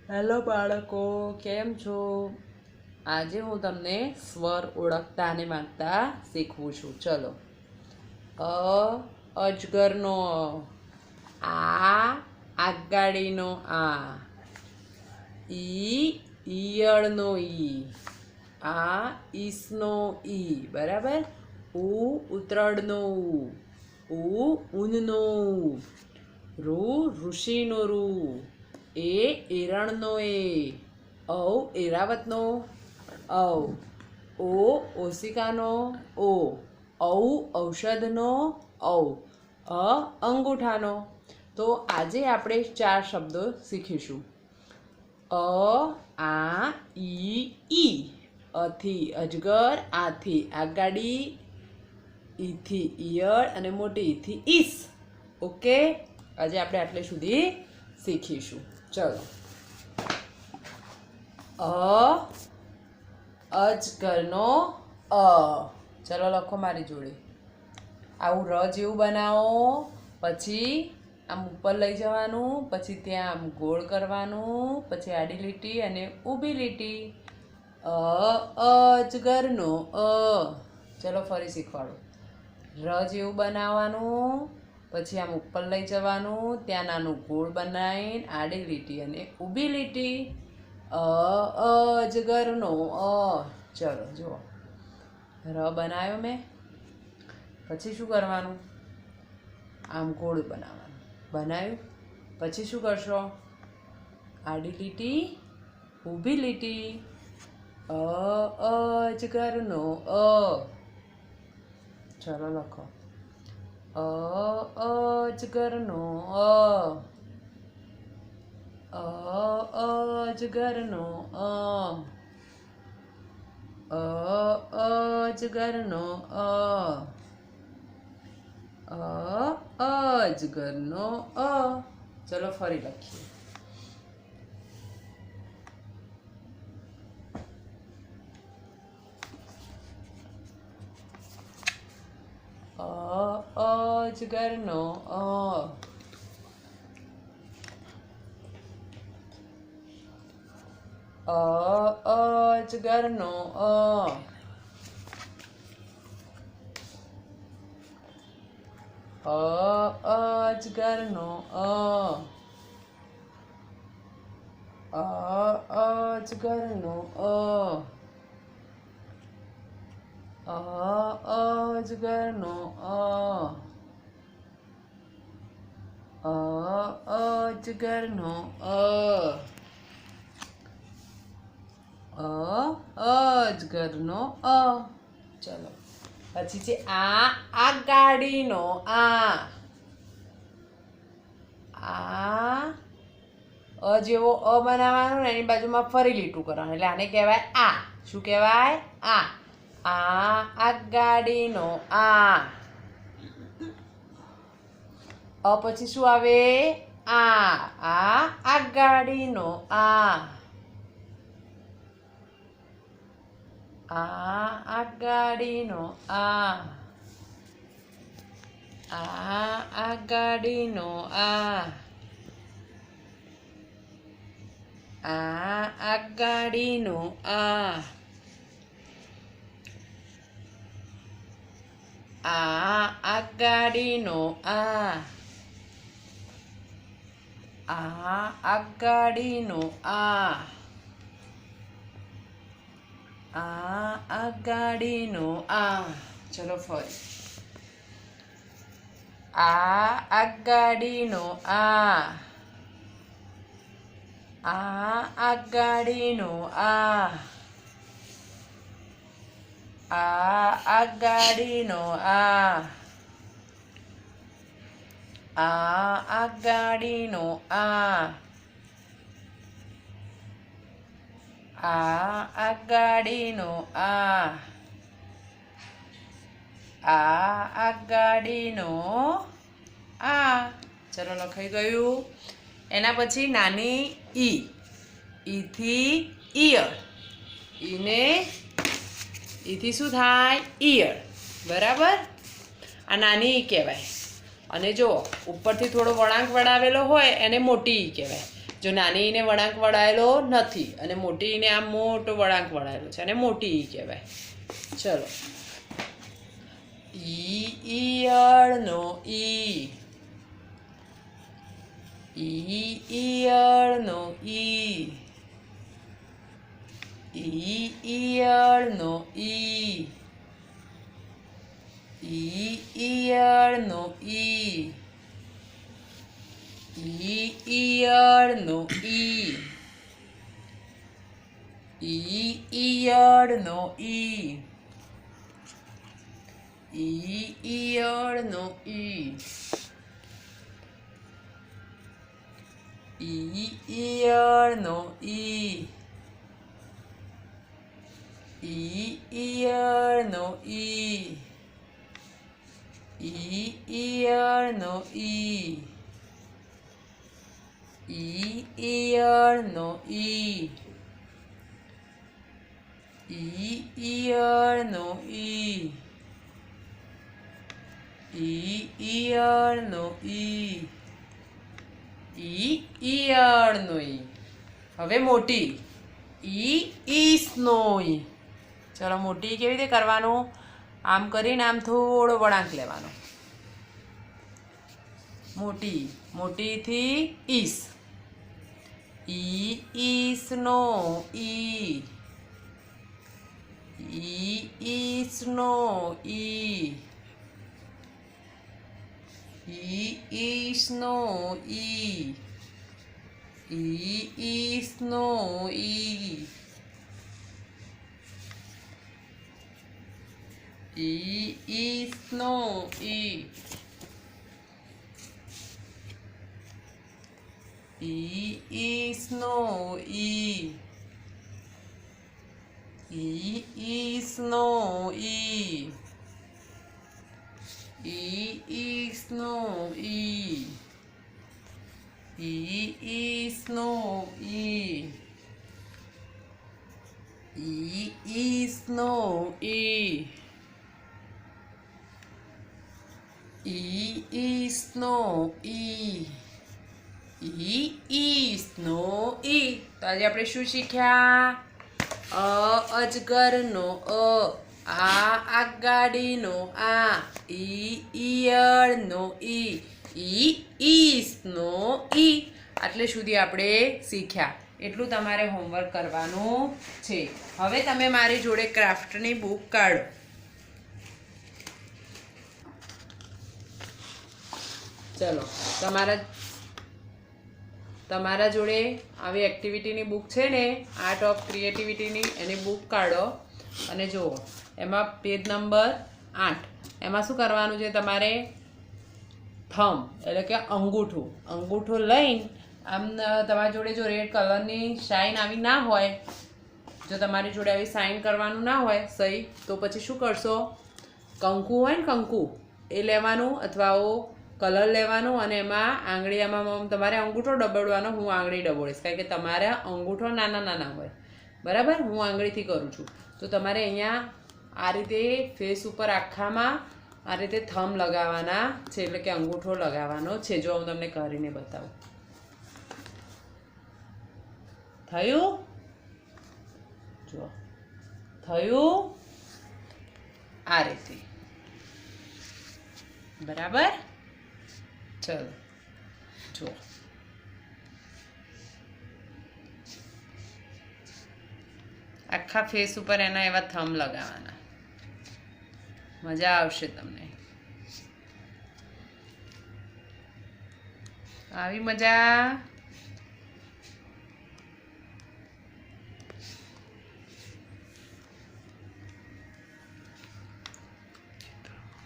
Hello બાળકો, કેમ છો? આજે હું તમને સ્વર ઓળખતા અને માંગતા શીખવું છું. ચલો. અજગરનો આગાડીનો ઈયળનો ઈસનો બરાબર. ઉતરડનો ઊનનો ઋષિનો એરણનો એરાવતનો ઓશિકાનો ઔષધનો અંગૂઠાનો. તો આજે આપણે 4 શબ્દો શીખીશું. ઈ અથી અજગર, આથી આગાડી, ઈથી ઈયળ અને મોટી ઈથી ઈસ. ઓકે, આજે આપણે આટલે સુધી શીખીશું. ચલો. અજગરનો ચલો લખો મારી જોડે. આવું જેવું બનાવો, પછી આમ ઉપર લઈ જવાનું, પછી ત્યાં આમ ગોળ કરવાનું, પછી આડી લીટી અને ઊભી લીટી. અજગરનો ચલો ફરી શીખવાડો. જેવું બનાવવાનું, પછી આમ ઉપર લઈ જવાનું, ત્યાં નાનું ગોળ બનાવીને આડી લીટી અને ઊભી લીટી. અજગરનો ચલો જુઓ. બનાવ્યો મેં. પછી શું કરવાનું? આમ ગોળ બનાવ્યું. પછી શું કરશો? આડી લીટી, ઊભી લીટી. અજગરનો ચલો લખો. અજગરનો અજગરનો અજગરનો અજગરનો ચલો ફરી લખીએ. અજગરનો અજગરનો અજગરનો અજગરનો અજગરનો અજગરનો અજગરનો ચલો. પછી છે આગાડીનો જેવો બનાવવાનું ને એની બાજુમાં ફરી લીટું કરવાનું, એટલે આને કહેવાય આ. શું કહેવાય? આગાડીનો પછી શું આવે? આગાડીનો આગાડીનો આગાડીનો આગાડીનો આગાડીનો આગાડીનો આગાડીનો ચલો ફરી. આગાડીનો આગાડીનો આગાડીનો આગાડીનો આગાડીનો આગાડીનો ચલો લખાઈ ગયું. એના પછી નાની ઈથી ઈયળ. ઈથી શું થાય? ઈયળ. બરાબર. આ નાની ઈ કહેવાય. અને જો ઉપરથી થોડો વળાંક વળાવેલો હોય એને મોટી ઈ કહેવાય. જો નાની ઈને વળાંક વળાયેલો નથી અને મોટી ઈને આમ મોટો વળાંક વળાયેલો છે અને મોટી ઈ કહેવાય. ચલો, ઈયળનો ઈ, ઈયળનો ઈ, ઈયળનો ઈ, ઈયળનો ઈ, ઈયળનો ઈ, ઈયળનો ઈ, ઈયળનો ઈ, ઈયળનો ઈ, ઈયળનો ઈ, ઈયળનો ઈ, ઈયળનો ઈ, ઈયળનો ઈ, ઈયળનો ઈ, ઈયળનો ઈ. હવે મોટી ઈસનો ઈ. ચલો, મોટી કેવી રીતે કરવાનું? આમ કરીને આમ થોડો વળાંક લેવાનો. મોટી, મોટીથી ઈસ, ઈસનો ઈ, ઈસનો ઈ, ઈસનો ઈ, ઈસનો ઈ, ઈસનો ઈ, ઈસનો ઈ, ઈસનો ઈ, ઈસનો ઈ, ઈસનો ઈ, ઈસનો ઈ, ઈસનો ઈ, ઈસનો ઈ. તો આજે આપણે શું શીખ્યા? અજગરનો અ, આ ગાડીનો આ, ઈયળનો ઈ, ઈસનો ઈ. આટલે સુધી આપણે શીખ્યા. એટલું તમારે હોમવર્ક કરવાનું છે. હવે તમે મારી જોડે ક્રાફ્ટની બુક કાઢો. ચલો, તમારા જોડે આવી એક્ટિવિટીની બુક છે ને, આર્ટ ઓફ ક્રિએટિવિટીની, એની બુક કાઢો અને જુઓ. એમાં પેજ નંબર 8, એમાં શું કરવાનું છે તમારે? થંબ એટલે કે અંગૂઠું લઈને આમ તમારી જોડે જો રેડ કલરની શાઇન આવી ના હોય, જો તમારી જોડે આવી સાઇન કરવાનું ના હોય સહી, તો પછી શું કરશો? કંકુ હોય ને, કંકુ એ લેવાનું અથવા કલર લેવાનો અને એમાં આંગળી, આમાં તમારે અંગૂઠો ડબોળવાનો. હું આંગળી ડબોળીશ કારણ કે તમારા અંગૂઠો નાના નાના હોય, બરાબર? હું આંગળીથી કરું છું. તો તમારે અહીંયા આ રીતે ફેસ ઉપર આખામાં આ રીતે થંબ લગાવવાના છે, એટલે કે અંગૂઠો લગાવવાનો છે. જો હું તમને કરીને બતાવું. થયું? જો થયું આ રીતે, બરાબર? ચલો જુઓ. આખા ફેસ ઉપર એના એવા થંબ લગાવવાના. મજા આવશે તમને. આવી મજા?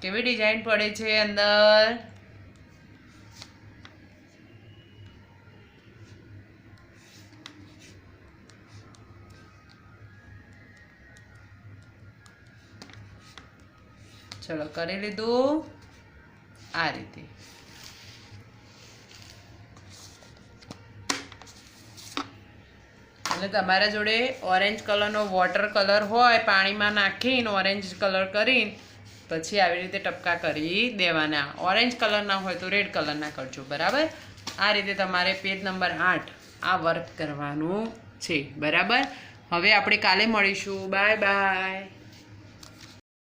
કેવી ડિઝાઇન પડે છે અંદર? ચલો, કરી લીધું આ રીતે. અને તમારા જોડે ઓરેન્જ કલરનો વોટર કલર હોય, પાણીમાં નાખીને ઓરેન્જ કલર કરીને પછી આવી રીતે ટપકા કરી દેવાના. ઓરેન્જ કલર ના હોય તો રેડ કલરના કરજો, બરાબર? આ રીતે તમારે પેજ નંબર 8 આ વર્ક કરવાનું છે. બરાબર. હવે આપણે કાલે મળીશું. Bye bye.